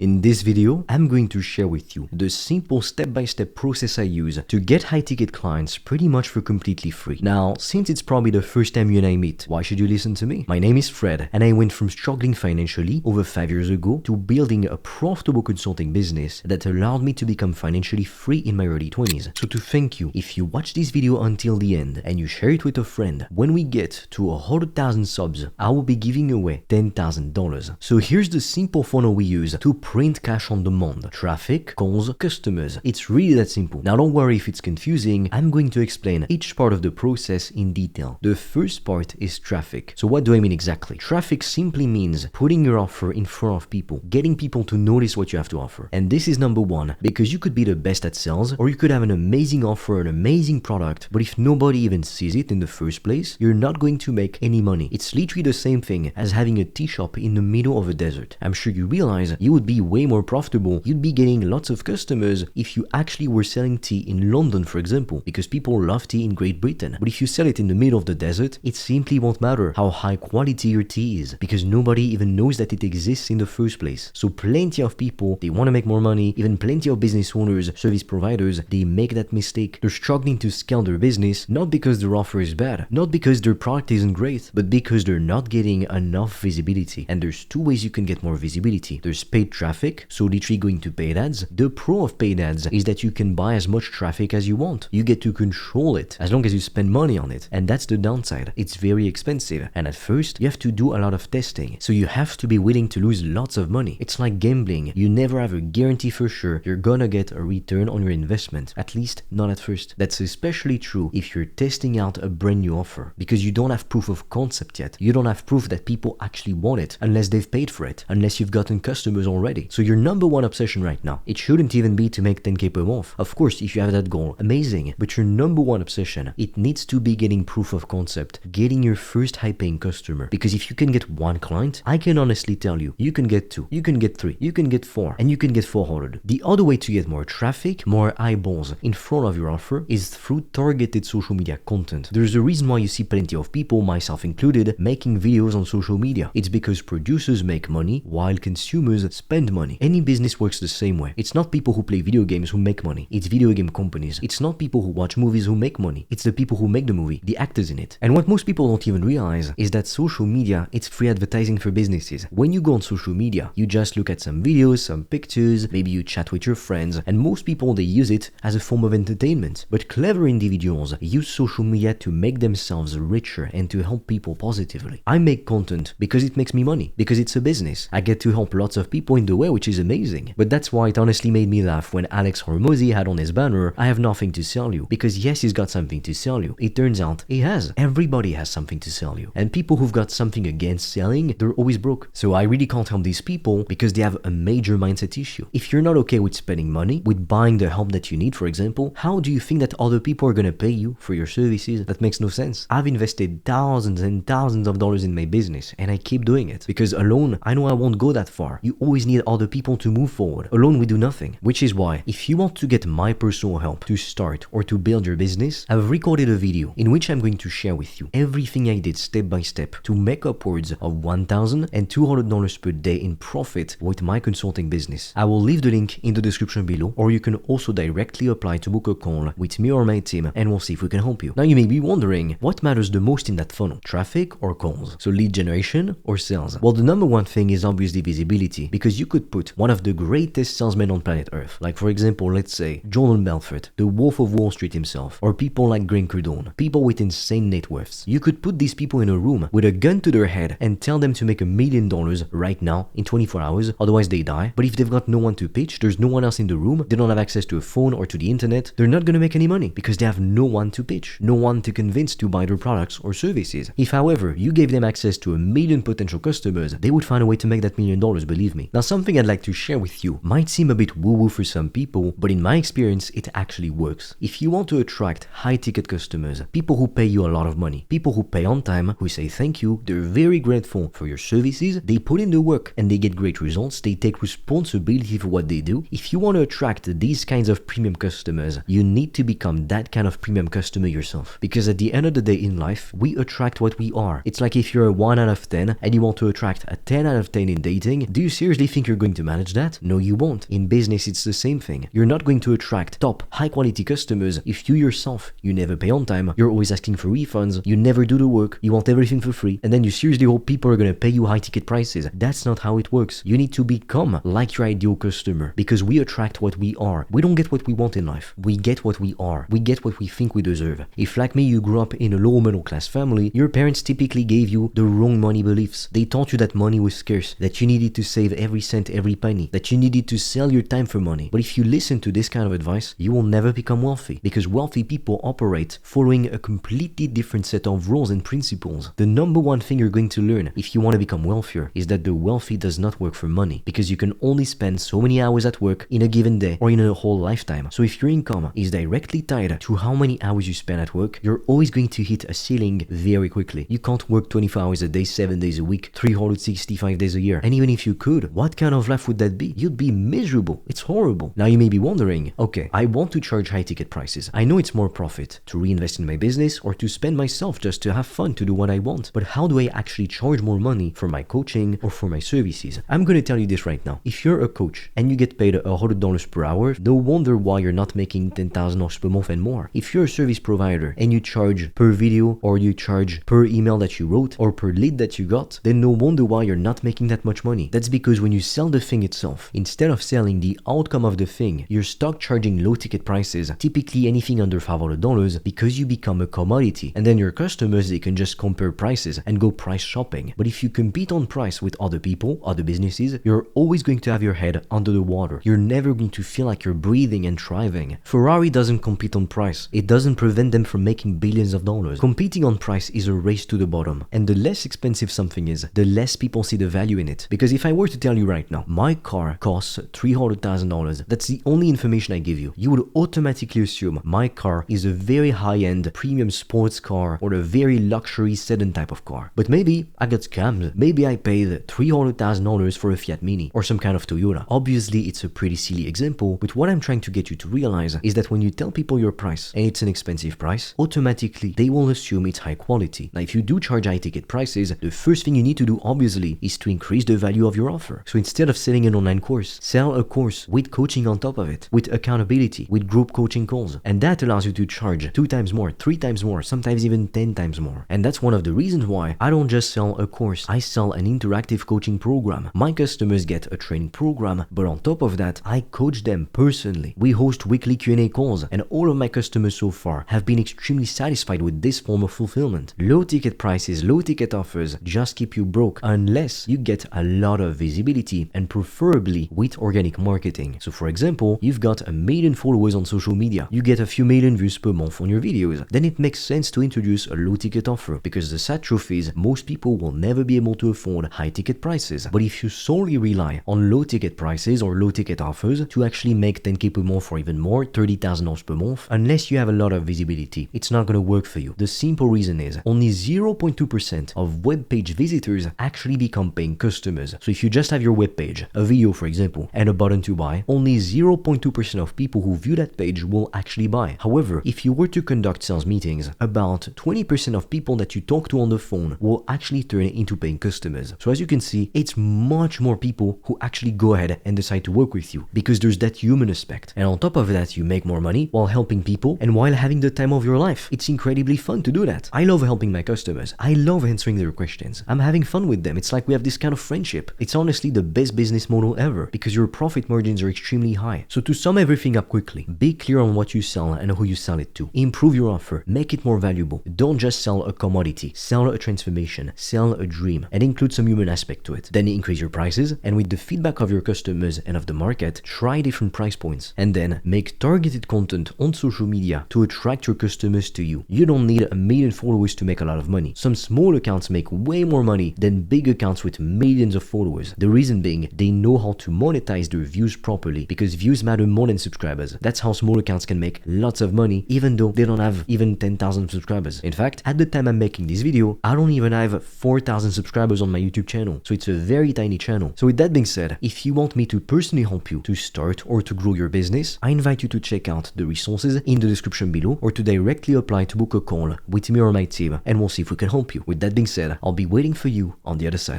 In this video, I'm going to share with you the simple step-by-step process I use to get high-ticket clients pretty much for completely free. Now, since it's probably the first time you and I meet, why should you listen to me? My name is Fred, and I went from struggling financially over 5 years ago to building a profitable consulting business that allowed me to become financially free in my early 20s. So to thank you, if you watch this video until the end and you share it with a friend, when we get to 100,000 subs, I will be giving away $10,000. So here's the simple funnel we use to print cash on demand: traffic, calls, customers. It's really that simple. Now don't worry if it's confusing, I'm going to explain each part of the process in detail. The first part is traffic. So what do I mean exactly? Traffic simply means putting your offer in front of people, getting people to notice what you have to offer. And this is number one, because you could be the best at sales, or you could have an amazing offer, an amazing product, but if nobody even sees it in the first place, you're not going to make any money. It's literally the same thing as having a tea shop in the middle of a desert. I'm sure you realize you would be way more profitable, you'd be getting lots of customers if you actually were selling tea in London, for example, because people love tea in Great Britain. But if you sell it in the middle of the desert, it simply won't matter how high quality your tea is, because nobody even knows that it exists in the first place. So plenty of people, they want to make more money, even plenty of business owners, service providers, they make that mistake. They're struggling to scale their business, not because their offer is bad, not because their product isn't great, but because they're not getting enough visibility. And there's two ways you can get more visibility. There's paid traffic, so literally going to paid ads. The pro of paid ads is that you can buy as much traffic as you want. You get to control it as long as you spend money on it. And that's the downside. It's very expensive. And at first, you have to do a lot of testing. So you have to be willing to lose lots of money. It's like gambling. You never have a guarantee for sure you're gonna get a return on your investment. At least not at first. That's especially true if you're testing out a brand new offer, because you don't have proof of concept yet. You don't have proof that people actually want it unless they've paid for it, unless you've gotten customers already. So your number one obsession right now, it shouldn't even be to make 10k per month. Of course, if you have that goal, amazing. But your number one obsession, it needs to be getting proof of concept, getting your first high-paying customer. Because if you can get one client, I can honestly tell you, you can get two, you can get three, you can get four, and you can get 400. The other way to get more traffic, more eyeballs in front of your offer is through targeted social media content. There's a reason why you see plenty of people, myself included, making videos on social media. It's because producers make money while consumers spend money. Any business works the same way. It's not people who play video games who make money. It's video game companies. It's not people who watch movies who make money. It's the people who make the movie, the actors in it. And what most people don't even realize is that social media, it's free advertising for businesses. When you go on social media, you just look at some videos, some pictures, maybe you chat with your friends, and most people, they use it as a form of entertainment. But clever individuals use social media to make themselves richer and to help people positively. I make content because it makes me money, because it's a business. I get to help lots of people in the way, which is amazing. But that's why it honestly made me laugh when Alex Hormozy had on his banner, "I have nothing to sell you." Because yes, he's got something to sell you. It turns out he has. Everybody has something to sell you. And people who've got something against selling, they're always broke. So I really can't help these people because they have a major mindset issue. If you're not okay with spending money, with buying the help that you need, for example, how do you think that other people are gonna pay you for your services? That makes no sense. I've invested thousands and thousands of dollars in my business, and I keep doing it because alone, I know I won't go that far. You always need other people to move forward. Alone, we do nothing. Which is why, if you want to get my personal help to start or to build your business, I've recorded a video in which I'm going to share with you everything I did step by step to make upwards of $1,200 per day in profit with my consulting business. I will leave the link in the description below, or you can also directly apply to book a call with me or my team, and we'll see if we can help you. Now you may be wondering, what matters the most in that funnel? Traffic or calls? So lead generation or sales? Well, the number one thing is obviously visibility, because you could put one of the greatest salesmen on planet Earth, like for example, let's say Jordan Belfort, the Wolf of Wall Street himself, or people like Grant Cardone, people with insane net worths. You could put these people in a room with a gun to their head and tell them to make $1 million right now in 24 hours, otherwise they die. But if they've got no one to pitch, there's no one else in the room, they don't have access to a phone or to the internet, they're not gonna make any money because they have no one to pitch, no one to convince to buy their products or services. If however, you gave them access to 1 million potential customers, they would find a way to make that $1 million, believe me. Now something I'd like to share with you might seem a bit woo-woo for some people, but in my experience, it actually works. If you want to attract high-ticket customers, people who pay you a lot of money, people who pay on time, who say thank you, they're very grateful for your services, they put in the work and they get great results, they take responsibility for what they do. If you want to attract these kinds of premium customers, you need to become that kind of premium customer yourself. Because at the end of the day in life, we attract what we are. It's like if you're a 1 out of 10 and you want to attract a 10 out of 10 in dating, do you seriously think you're going to manage that? No, you won't. In business, it's the same thing. You're not going to attract top, high-quality customers if you yourself, you never pay on time, you're always asking for refunds, you never do the work, you want everything for free, and then you seriously hope people are going to pay you high-ticket prices. That's not how it works. You need to become like your ideal customer, because we attract what we are. We don't get what we want in life. We get what we are. We get what we think we deserve. If, like me, you grew up in a low middle-class family, your parents typically gave you the wrong money beliefs. They taught you that money was scarce, that you needed to save every cent, every penny, that you needed to sell your time for money. But if you listen to this kind of advice, you will never become wealthy, because wealthy people operate following a completely different set of rules and principles. The number one thing you're going to learn if you want to become wealthier is that the wealthy does not work for money, because you can only spend so many hours at work in a given day or in a whole lifetime. So if your income is directly tied to how many hours you spend at work, you're always going to hit a ceiling very quickly. You can't work 24 hours a day, 7 days a week, 365 days a year. And even if you could, what kind of life would that be? You'd be miserable. It's horrible. Now you may be wondering, okay, I want to charge high ticket prices. I know it's more profit to reinvest in my business or to spend myself just to have fun, to do what I want. But how do I actually charge more money for my coaching or for my services? I'm going to tell you this right now. If you're a coach and you get paid $100 per hour, no wonder why you're not making $10,000 per month and more. If you're a service provider and you charge per video, or you charge per email that you wrote, or per lead that you got, then no wonder why you're not making that much money. That's because when you sell the thing itself, instead of selling the outcome of the thing, you're stuck charging low ticket prices, typically anything under $500, because you become a commodity. And then your customers, they can just compare prices and go price shopping. But if you compete on price with other people, other businesses, you're always going to have your head under the water. You're never going to feel like you're breathing and thriving. Ferrari doesn't compete on price. It doesn't prevent them from making billions of dollars. Competing on price is a race to the bottom. And the less expensive something is, the less people see the value in it. Because if I were to tell you right now, my car costs $300,000, that's the only information I give you, you would automatically assume my car is a very high-end premium sports car or a very luxury sedan type of car. But maybe I got scammed. Maybe I paid $300,000 for a Fiat Mini or some kind of Toyota. Obviously, it's a pretty silly example, but what I'm trying to get you to realize is that when you tell people your price and it's an expensive price, automatically they will assume it's high quality. Now, if you do charge high ticket prices, the first thing you need to do, obviously, is to increase the value of your offer. So instead of selling an online course, sell a course with coaching on top of it, with accountability, with group coaching calls. And that allows you to charge 2 times more, 3 times more, sometimes even 10 times more. And that's one of the reasons why I don't just sell a course, I sell an interactive coaching program. My customers get a training program, but on top of that, I coach them personally. We host weekly Q&A calls, and all of my customers so far have been extremely satisfied with this form of fulfillment. Low ticket prices, low ticket offers just keep you broke unless you get a lot of visibility, and preferably with organic marketing. So for example, you've got 1 million followers on social media, you get a few million views per month on your videos, then it makes sense to introduce a low ticket offer, because the sad truth is most people will never be able to afford high ticket prices. But if you solely rely on low ticket prices or low ticket offers to actually make 10k per month or even more, $30,000 per month, unless you have a lot of visibility, it's not going to work for you. The simple reason is only 0.2% of web page visitors actually become paying customers. So if you just have your web page, a video for example, and a button to buy, only 0.2% of people who view that page will actually buy. However, if you were to conduct sales meetings, about 20% of people that you talk to on the phone will actually turn into paying customers. So as you can see, it's much more people who actually go ahead and decide to work with you, because there's that human aspect. And on top of that, you make more money while helping people and while having the time of your life. It's incredibly fun to do that. I love helping my customers. I love answering their questions. I'm having fun with them. It's like we have this kind of friendship. It's honestly the best business model ever, because your profit margins are extremely high. So to sum everything up quickly, be clear on what you sell and who you sell it to. Improve your offer. Make it more valuable. Don't just sell a commodity. Sell a transformation. Sell a dream, and include some human aspect to it. Then increase your prices, and with the feedback of your customers and of the market, try different price points, and then make targeted content on social media to attract your customers to you. You don't need 1 million followers to make a lot of money. Some small accounts make way more money than big accounts with millions of followers. The reason being, they know how to monetize their views properly, because views matter more than subscribers. That's how small accounts can make lots of money even though they don't have even 10,000 subscribers. In fact, at the time I'm making this video, I don't even have 4,000 subscribers on my YouTube channel, so it's a very tiny channel. So with that being said, if you want me to personally help you to start or to grow your business, I invite you to check out the resources in the description below, or to directly apply to book a call with me or my team, and we'll see if we can help you. With that being said, I'll be waiting for you on the other side.